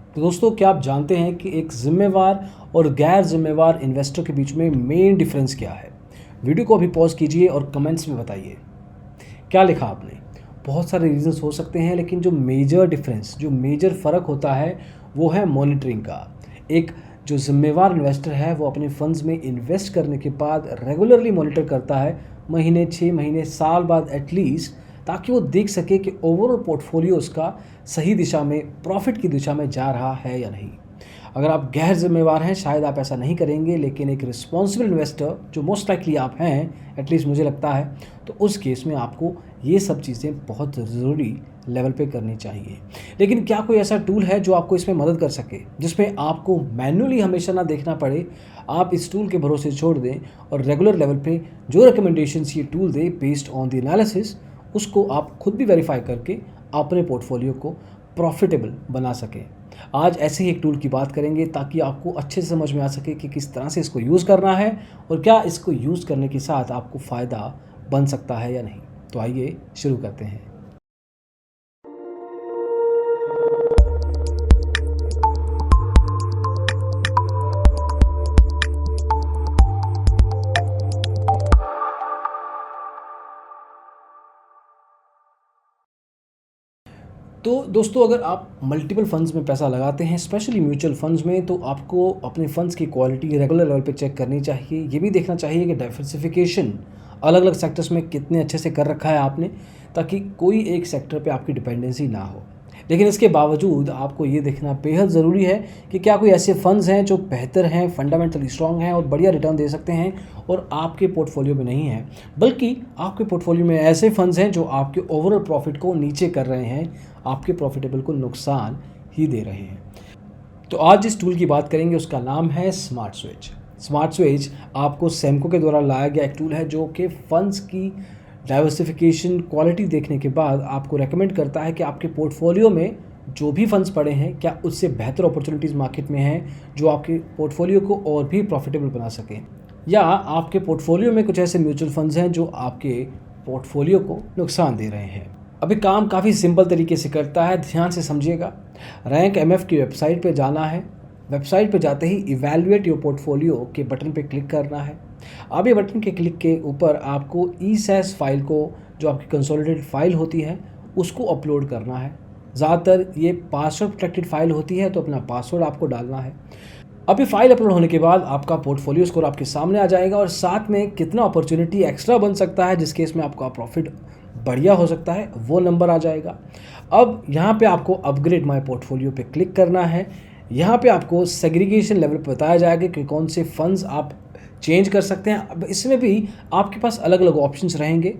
तो दोस्तों, क्या आप जानते हैं कि एक जिम्मेवार और गैर जिम्मेवार इन्वेस्टर के बीच में मेन डिफरेंस क्या है? वीडियो को अभी पॉज कीजिए और कमेंट्स में बताइए क्या लिखा आपने। बहुत सारे रीजंस हो सकते हैं, लेकिन जो मेजर डिफरेंस, जो मेजर फ़र्क होता है वो है मॉनिटरिंग का। एक जो जिम्मेवार इन्वेस्टर है वो अपने फंड्स में इन्वेस्ट करने के बाद रेगुलरली मॉनिटर करता है, महीने, 6 महीने, साल बाद एटलीस्ट, ताकि वो देख सके कि ओवरऑल पोर्टफोलियो उसका सही दिशा में, प्रॉफिट की दिशा में जा रहा है या नहीं। अगर आप गैर जिम्मेवार हैं, शायद आप ऐसा नहीं करेंगे, लेकिन एक रिस्पॉन्सिबल इन्वेस्टर, जो मोस्ट लाइकली आप हैं, एटलीस्ट मुझे लगता है, तो उस केस में आपको ये सब चीज़ें बहुत ज़रूरी लेवल पे करनी चाहिए। लेकिन क्या कोई ऐसा टूल है जो आपको इसमें मदद कर सके, जिसमें आपको मैन्युअली हमेशा ना देखना पड़े? आप इस टूल के भरोसे छोड़ दें और रेगुलर लेवल पे जो रिकमेंडेशंस ये tool they based on the analysis, उसको आप खुद भी वेरीफाई करके अपने पोर्टफोलियो को प्रॉफिटेबल बना सकें। आज ऐसे ही एक टूल की बात करेंगे ताकि आपको अच्छे से समझ में आ सके कि किस तरह से इसको यूज़ करना है और क्या इसको यूज़ करने के साथ आपको फ़ायदा बन सकता है या नहीं। तो आइए शुरू करते हैं। तो दोस्तों, अगर आप मल्टीपल फंड्स में पैसा लगाते हैं, स्पेशली म्यूचुअल फंड्स में, तो आपको अपने फंड्स की क्वालिटी रेगुलर लेवल पे चेक करनी चाहिए। ये भी देखना चाहिए कि डाइवर्सिफिकेशन अलग अलग सेक्टर्स में कितने अच्छे से कर रखा है आपने, ताकि कोई एक सेक्टर पे आपकी डिपेंडेंसी ना हो। लेकिन इसके बावजूद आपको ये देखना बेहद ज़रूरी है कि क्या कोई ऐसे फंड्स हैं जो बेहतर हैं, फंडामेंटली स्ट्रॉन्ग हैं और बढ़िया रिटर्न दे सकते हैं और आपके पोर्टफोलियो में नहीं है, बल्कि आपके पोर्टफोलियो में ऐसे फंड्स हैं जो आपके ओवरऑल प्रॉफिट को नीचे कर रहे हैं, आपके प्रॉफिटेबल को नुकसान ही दे रहे हैं। तो आज जिस टूल की बात करेंगे उसका नाम है स्मार्ट स्विच। स्मार्ट स्विच आपको सेमको के द्वारा लाया गया एक टूल है जो कि फंड्स की डाइवर्सिफिकेशन क्वालिटी देखने के बाद आपको रेकमेंड करता है कि आपके पोर्टफोलियो में जो भी फंड्स पड़े हैं, क्या उससे बेहतर अपॉर्चुनिटीज़ मार्केट में हैं जो आपके पोर्टफोलियो को और भी प्रॉफिटेबल बना सकें, या आपके पोर्टफोलियो में कुछ ऐसे म्यूचुअल फंड्स हैं जो आपके पोर्टफोलियो को नुकसान दे रहे हैं। अभी काम काफ़ी सिंपल तरीके से करता है, ध्यान से समझिएगा। रैंक एमएफ की वेबसाइट पे जाना है। वेबसाइट पे जाते ही इवैल्यूएट योर पोर्टफोलियो के बटन पे क्लिक करना है। अब ये बटन के क्लिक के ऊपर आपको ईसैस फाइल को, जो आपकी कंसोलिडेटेड फाइल होती है, उसको अपलोड करना है। ज़्यादातर ये पासवर्ड प्रोटेक्टेड फाइल होती है, तो अपना पासवर्ड आपको डालना है। अब ये फाइल अपलोड होने के बाद आपका पोर्टफोलियो स्कोर आपके सामने आ जाएगा और साथ में कितना अपॉर्चुनिटी एक्स्ट्रा बन सकता है, जिस केस में आपका प्रॉफिट बढ़िया हो सकता है, वो नंबर आ जाएगा। अब यहाँ पे आपको अपग्रेड माय पोर्टफोलियो पे क्लिक करना है। यहाँ पे आपको सेग्रीगेशन लेवल पे बताया जाएगा कि कौन से फंड्स आप चेंज कर सकते हैं। अब इसमें भी आपके पास अलग अलग ऑप्शंस रहेंगे।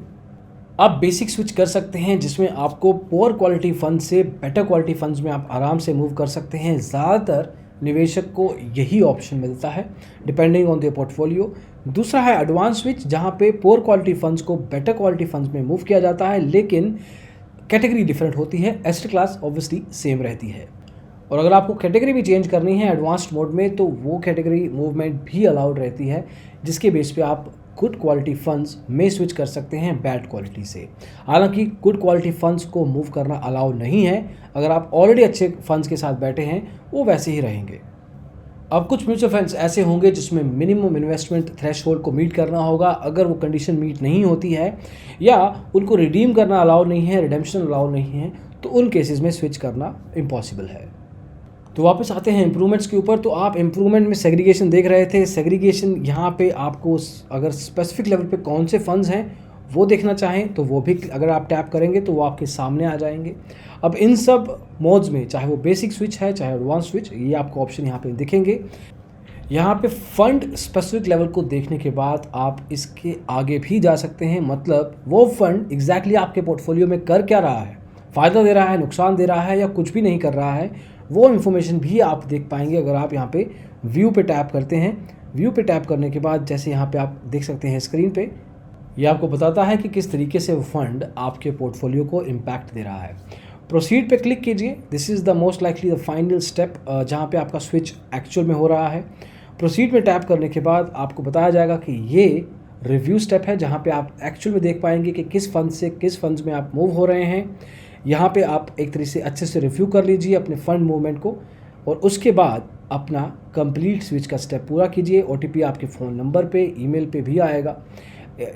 आप बेसिक स्विच कर सकते हैं, जिसमें आपको पुअर क्वालिटी फंड से बेटर क्वालिटी फंड्स में आप आराम से मूव कर सकते हैं। ज़्यादातर निवेशक को यही ऑप्शन मिलता है डिपेंडिंग ऑन देयर पोर्टफोलियो। दूसरा है एडवांस स्विच, जहां पे पुअर क्वालिटी फंड्स को बेटर क्वालिटी फंड्स में मूव किया जाता है, लेकिन कैटेगरी डिफरेंट होती है, एसेट क्लास ऑब्वियसली सेम रहती है। और अगर आपको कैटेगरी भी चेंज करनी है एडवांस्ड मोड में, तो वो कैटेगरी मूवमेंट भी अलाउड रहती है, जिसके बेस पे आप गुड क्वालिटी फंड्स में स्विच कर सकते हैं बैड क्वालिटी से। हालांकि गुड क्वालिटी फंड्स को मूव करना अलाउ नहीं है। अगर आप ऑलरेडी अच्छे फंड्स के साथ बैठे हैं, वो वैसे ही रहेंगे। अब कुछ म्यूचुअल फंड्स ऐसे होंगे जिसमें मिनिमम इन्वेस्टमेंट थ्रेशोल्ड को मीट करना होगा। अगर वो कंडीशन मीट नहीं होती है या उनको रिडीम करना अलाउ नहीं है, रिडेम्पशन अलाउ नहीं है, तो उन केसेस में स्विच करना इम्पॉसिबल है। तो वापस आते हैं इंप्रूवमेंट्स के ऊपर। तो आप इंप्रूवमेंट में सेग्रीगेशन देख रहे थे। सेग्रीगेशन यहाँ पे आपको अगर स्पेसिफिक लेवल पे कौन से फंड्स हैं वो देखना चाहें, तो वो भी अगर आप टैप करेंगे तो वो आपके सामने आ जाएंगे। अब इन सब मोड्स में, चाहे वो बेसिक स्विच है चाहे एडवांस स्विच, ये आपको ऑप्शन यहाँ पे दिखेंगे। यहाँ पे फंड स्पेसिफिक लेवल को देखने के बाद आप इसके आगे भी जा सकते हैं। मतलब वो फंड एग्जैक्टली आपके पोर्टफोलियो में कर क्या रहा है, फ़ायदा दे रहा है, नुकसान दे रहा है या कुछ भी नहीं कर रहा है, वो इन्फॉर्मेशन भी आप देख पाएंगे अगर आप यहाँ पे व्यू पे टैप करते हैं। व्यू पे टैप करने के बाद जैसे यहाँ पे आप देख सकते हैं स्क्रीन पे, ये आपको बताता है कि किस तरीके से वो फंड आपके पोर्टफोलियो को इम्पैक्ट दे रहा है। प्रोसीड पे क्लिक कीजिए। This is the most likely the final step, जहाँ पे आपका स्विच एक्चुअल में हो रहा है। प्रोसीड में टैप करने के बाद आपको बताया जाएगा कि ये रिव्यू स्टेप है, जहाँ पे आप एक्चुअल में देख पाएंगे कि किस फंड से किस फंड्स में आप मूव हो रहे हैं। यहाँ पे आप एक तरीके से अच्छे से रिव्यू कर लीजिए अपने फंड मूवमेंट को। और उसके बाद अपना कंप्लीट स्विच का स्टेप पूरा कीजिए। OTP आपके फ़ोन नंबर पे, ईमेल पे भी आएगा।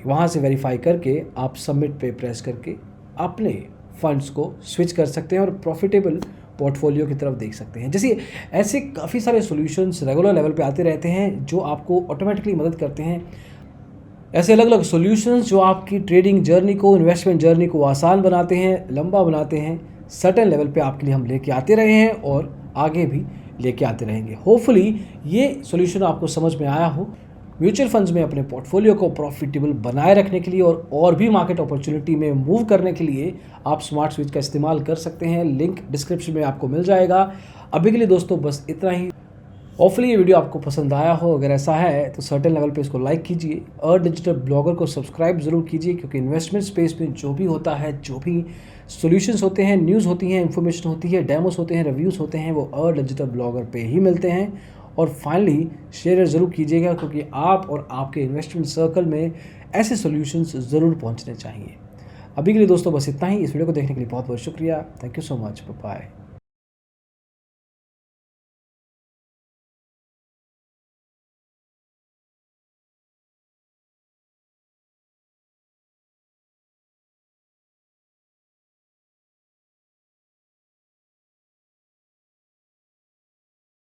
वहाँ से वेरीफाई करके आप सबमिट पे प्रेस करके अपने फंड्स को स्विच कर सकते हैं और प्रॉफिटेबल पोर्टफोलियो की तरफ देख सकते हैं। जैसे ऐसे काफ़ी सारे सॉल्यूशंस रेगुलर लेवल पे आते रहते हैं जो आपको ऑटोमेटिकली मदद करते हैं। ऐसे अलग अलग सॉल्यूशंस जो आपकी ट्रेडिंग जर्नी को, इन्वेस्टमेंट जर्नी को आसान बनाते हैं, लंबा बनाते हैं, सर्टेन लेवल पे आपके लिए हम लेके आते रहे हैं और आगे भी लेके आते रहेंगे। होपफुली ये सॉल्यूशन आपको समझ में आया हो। म्यूचुअल फंड्स में अपने पोर्टफोलियो को प्रॉफिटेबल बनाए रखने के लिए और भी मार्केट अपॉर्चुनिटी में मूव करने के लिए आप स्मार्ट स्विच का इस्तेमाल कर सकते हैं। लिंक डिस्क्रिप्शन में आपको मिल जाएगा। अभी के लिए दोस्तों बस इतना ही। होपफुली ये वीडियो आपको पसंद आया हो। अगर ऐसा है तो सर्टेन लेवल पे इसको लाइक कीजिए और डिजिटल ब्लॉगर को सब्सक्राइब ज़रूर कीजिए, क्योंकि इन्वेस्टमेंट स्पेस में जो भी होता है, जो भी सॉल्यूशंस होते हैं, न्यूज़ होती हैं, इन्फॉर्मेशन होती है, डेमोस होते हैं, रिव्यूज़ होते हैं, वो डिजिटल ब्लॉगर पे ही मिलते हैं। और फाइनली शेयर ज़रूर कीजिएगा, क्योंकि आप और आपके इन्वेस्टमेंट सर्कल में ऐसे सॉल्यूशंस ज़रूर पहुंचने चाहिए। अभी के लिए दोस्तों बस इतना ही। इस वीडियो को देखने के लिए बहुत बहुत शुक्रिया। Thank you so much. Bye.